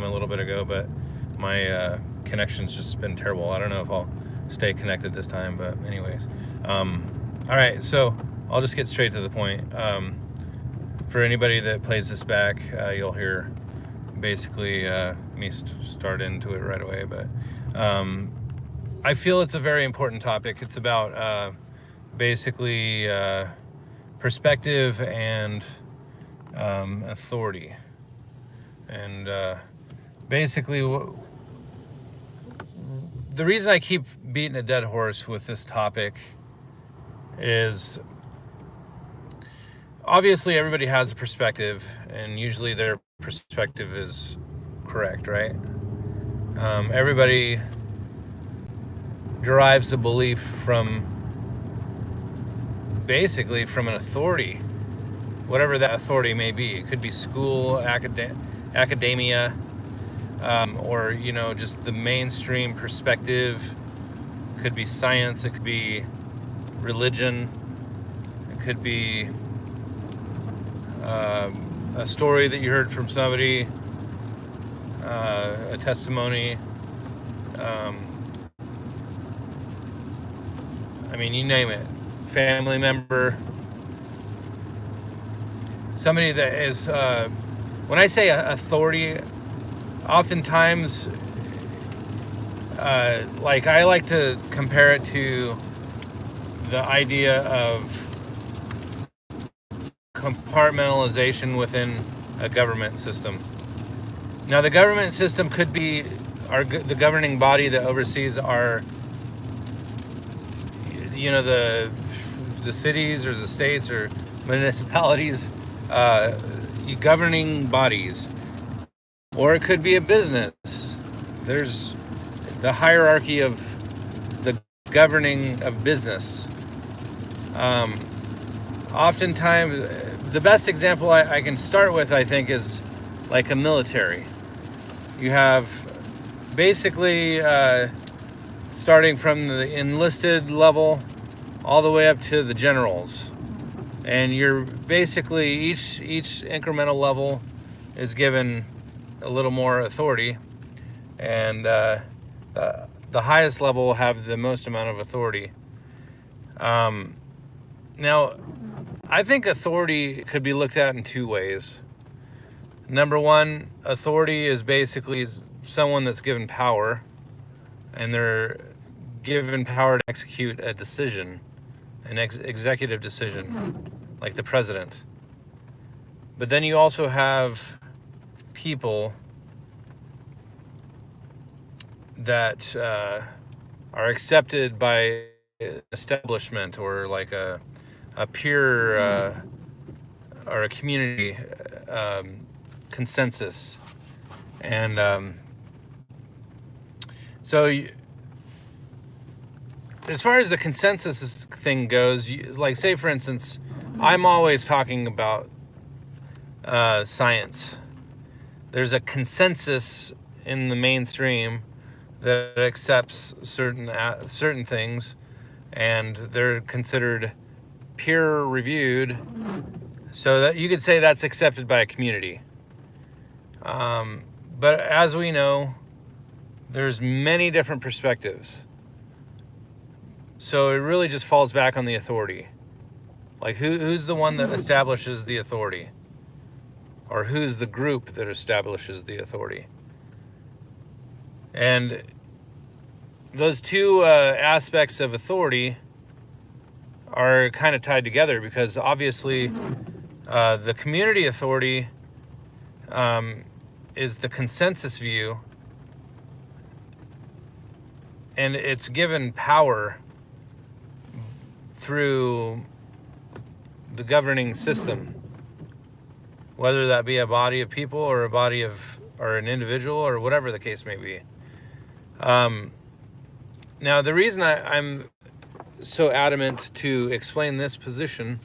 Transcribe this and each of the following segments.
a little bit ago, but my connection's just been terrible. I don't know if I'll stay connected this time, but anyways. All right, so I'll just get straight to the point. For anybody that plays this back, you'll hear basically me start into it right away, but I feel it's a very important topic. It's about basically perspective and authority. And basically, the reason I keep beating a dead horse with this topic is obviously everybody has a perspective, and usually their perspective is correct, right? Everybody derives a belief from basically from an authority, whatever that authority may be. It could be school, academia, or just the mainstream perspective. It could be science, it could be religion, it could be a story that you heard from somebody, a testimony. I mean, you name it. Family member. Somebody that is, when I say authority, oftentimes, I like to compare it to the idea of compartmentalization within a government system. Now, the government system could be the governing body that oversees our, the cities or the states or municipalities, governing bodies. Or it could be a business. There's the hierarchy of the governing of business. Oftentimes, the best example I can start with, I think, is like a military. You have basically starting from the enlisted level all the way up to the generals. And you're basically, each incremental level is given a little more authority, and the highest level will have the most amount of authority. Now, I think authority could be looked at in two ways. Number one, authority is basically someone that's given power, and they're given power to execute a decision, an executive decision, like the president. But then you also have people that are accepted by establishment, or like a peer or a community consensus. And so as far as the consensus thing goes, like, say for instance, I'm always talking about science. There's a consensus in the mainstream that accepts certain things, and they're considered peer reviewed, so that you could say that's accepted by a community. But as we know, there's many different perspectives. So it really just falls back on the authority. Like, who's the one that establishes the authority? Or who's the group that establishes the authority? And those two aspects of authority are kind of tied together, because obviously the community authority is the consensus view, and it's given power through the governing system, whether that be a body of people or or an individual, or whatever the case may be. Now, the reason I'm so adamant to explain this position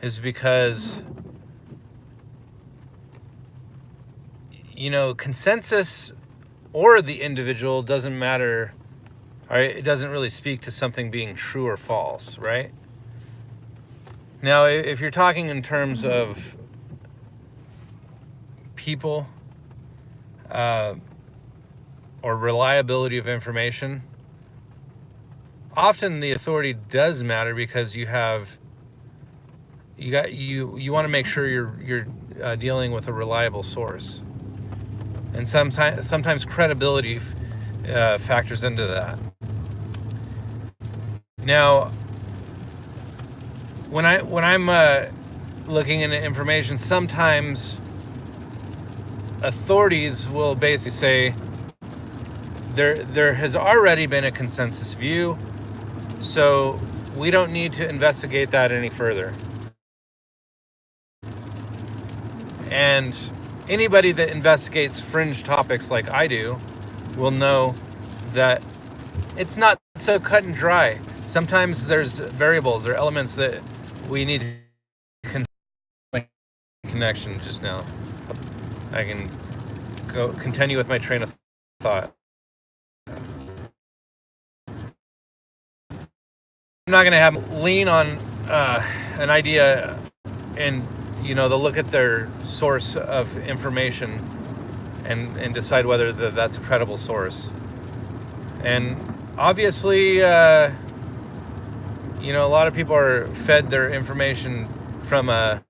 is because, consensus or the individual doesn't matter. All right, it doesn't really speak to something being true or false, right? Now, if you're talking in terms of people, or reliability of information, often the authority does matter because you want to make sure you're dealing with a reliable source, and sometimes credibility factors into that. Now, when I'm looking into information, sometimes authorities will basically say there has already been a consensus view, so we don't need to investigate that any further. And anybody that investigates fringe topics like I do will know that it's not so cut and dry. Sometimes there's variables or elements that we need to connection just now. I can continue with my train of thought. I'm not going to have lean on an idea and they'll look at their source of information and decide whether that's a credible source. And obviously, a lot of people are fed their information from a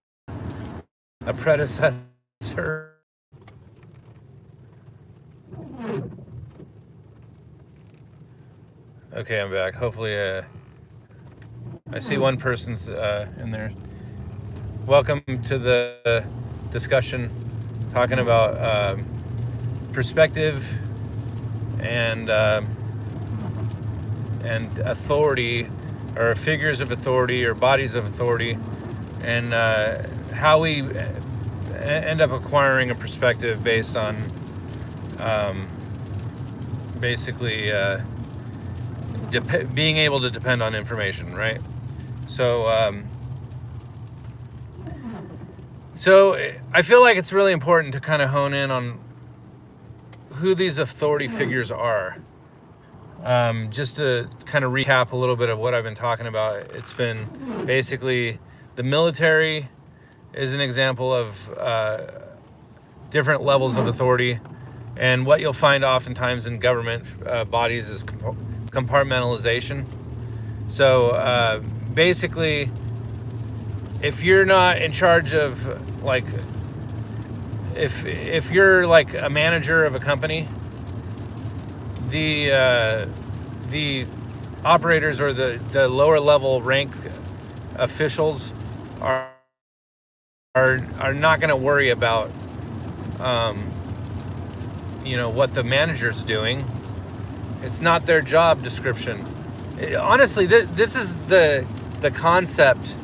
predecessor. Okay, I'm back. Hopefully, I see one person's in there. Welcome to the discussion, talking about perspective and authority, or figures of authority, or bodies of authority, and how we end up acquiring a perspective based on basically being able to depend on information, right? So I feel like it's really important to kind of hone in on who these authority figures are. Just to kind of recap a little bit of what I've been talking about, it's been basically the military is an example of different levels of authority, and what you'll find oftentimes in government bodies is compartmentalization. So basically, if you're not in charge of, like, if you're like a manager of a company, the operators or the lower level rank officials are not going to worry about what the manager's doing. It's not their job description. Honestly, this is the concept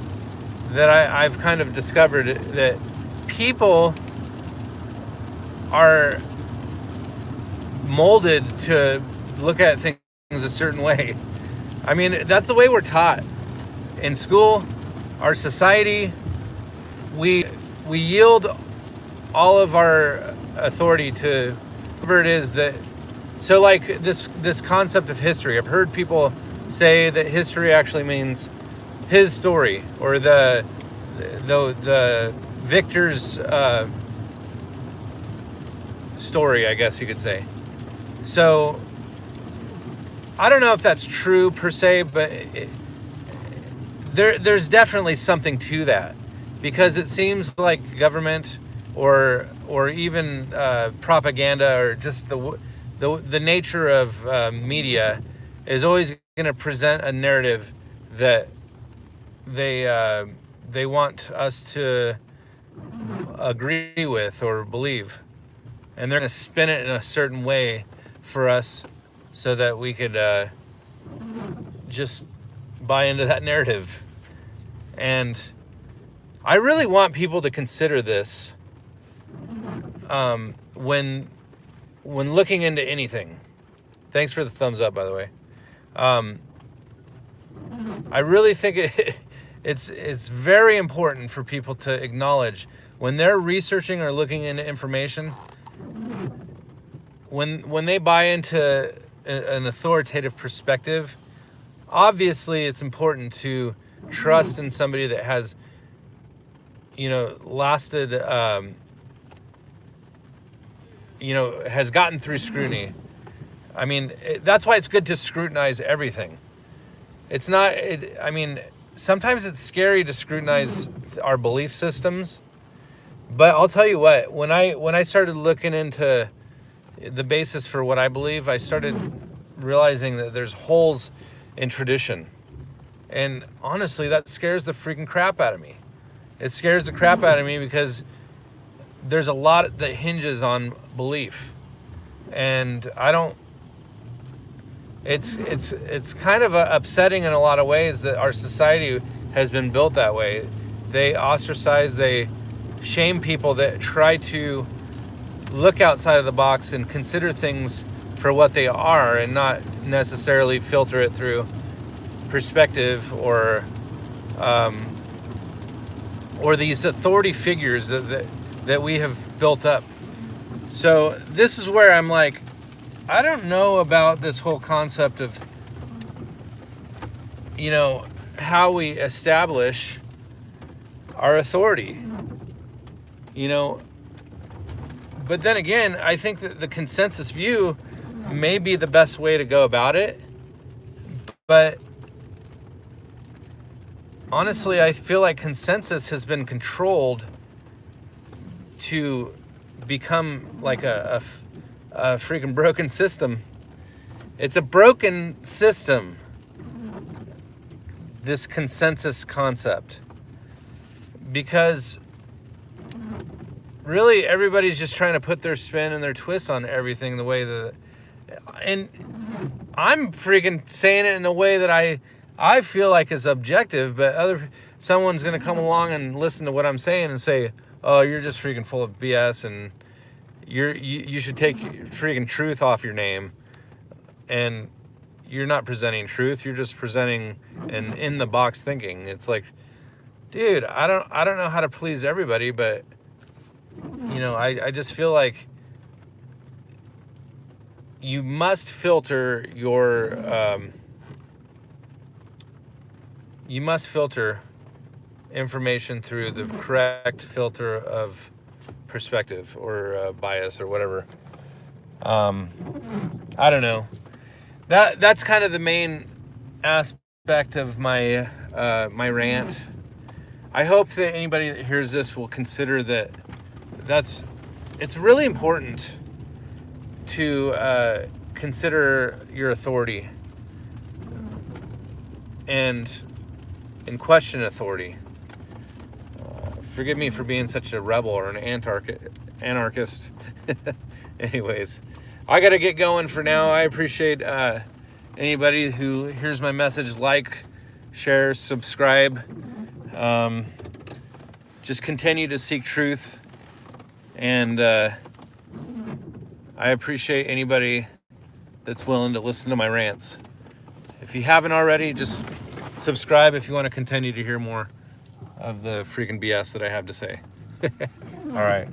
that I've kind of discovered, that people are molded to look at things a certain way. I mean, that's the way we're taught in school, our society. We yield all of our authority to whoever it is that. So, like this concept of history, I've heard people say that history actually means his story, or the victor's story, I guess you could say. So I don't know if that's true per se, but there's definitely something to that, because it seems like government or even propaganda, or just the nature of media is always going to present a narrative that they want us to agree with or believe, and they're going to spin it in a certain way for us so that we could just buy into that narrative. And I really want people to consider this when looking into anything. Thanks for the thumbs up, by the way. I really think it's very important for people to acknowledge when they're researching or looking into information, when they buy into an authoritative perspective, obviously it's important to trust in somebody that has, lasted, has gotten through scrutiny. I mean, that's why it's good to scrutinize everything. It's not, I mean, sometimes it's scary to scrutinize our belief systems, but I'll tell you what, when I started looking into the basis for what I believe, I started realizing that there's holes in tradition. And honestly, that scares the freaking crap out of me. It scares the crap out of me because there's a lot that hinges on belief. And I don't, it's kind of upsetting in a lot of ways that our society has been built that way. They ostracize, they shame people that try to look outside of the box and consider things for what they are and not necessarily filter it through perspective or these authority figures that we have built up. So this is where I'm like, I don't know about this whole concept of, how we establish our authority, But then again, I think that the consensus view may be the best way to go about it. But honestly, I feel like consensus has been controlled to become like a freaking broken system. It's a broken system, this consensus concept, because really everybody's just trying to put their spin and their twist on everything the way that, and I'm freaking saying it in a way that I feel like is objective, but someone's going to come along and listen to what I'm saying and say, oh, you're just freaking full of BS and you should take freaking truth off your name. And you're not presenting truth. You're just presenting an in the box thinking. It's like, dude, I don't know how to please everybody, but I just feel like you must filter information through the correct filter of perspective or bias or whatever. I don't know. That's kind of the main aspect of my my rant. I hope that anybody that hears this will consider that it's really important to consider your authority and question authority. Forgive me for being such a rebel or an anarchist. Anyways, I got to get going for now. I appreciate anybody who hears my message. Like, share, subscribe. Just continue to seek truth. And I appreciate anybody that's willing to listen to my rants. If you haven't already, just subscribe if you want to continue to hear more of the freaking BS that I have to say. All right.